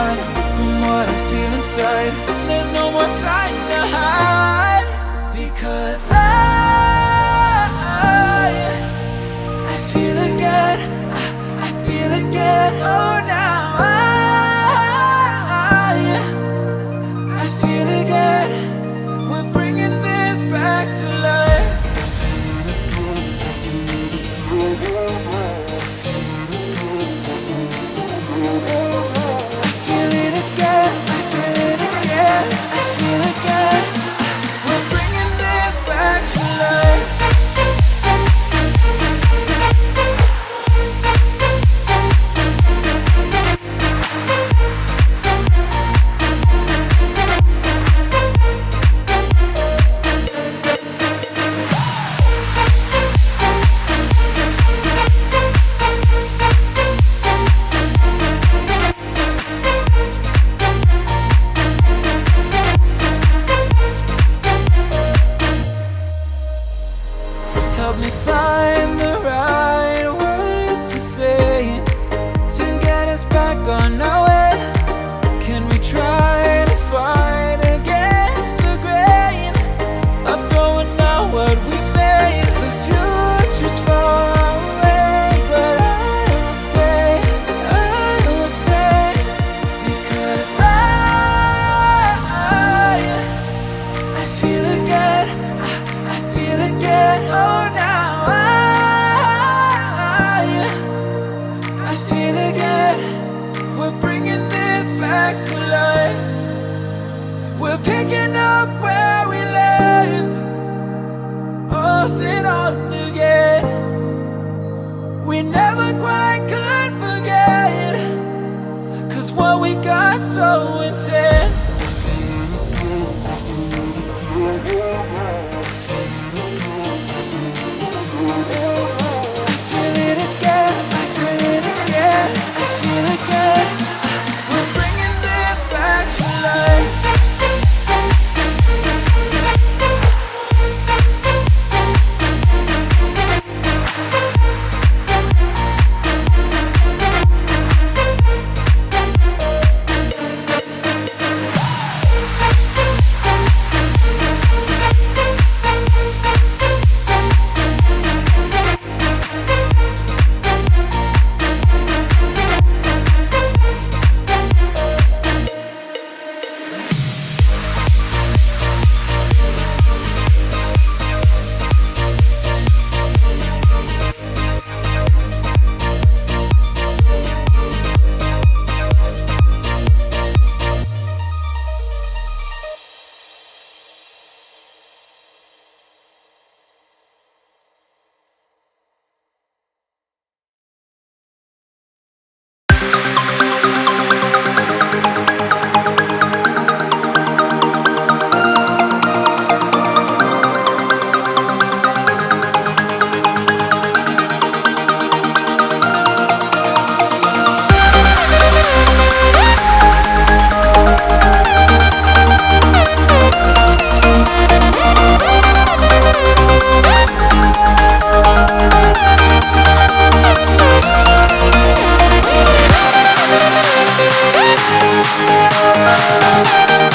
run from what I feel inside. There's no more time to hide, because I feel again, I feel again. Oh, now I feel again. We're bringing this back to life. I feel it again, I feel it again, I feel again. We're bringing this back to life. Help me find the right words to say to get us back on our way. Can we try to fight against the grain of throwing out what we made? The future's far away, but I will stay, because I feel again, I feel again. Oh, now I feel again. We're bringing this back to life. We're picking up where we left off and on again. We never quite could forget, 'cause what we got so intense. I feel it again, I feel it again, I feel again. We're bringing this back to life. We'll be right back.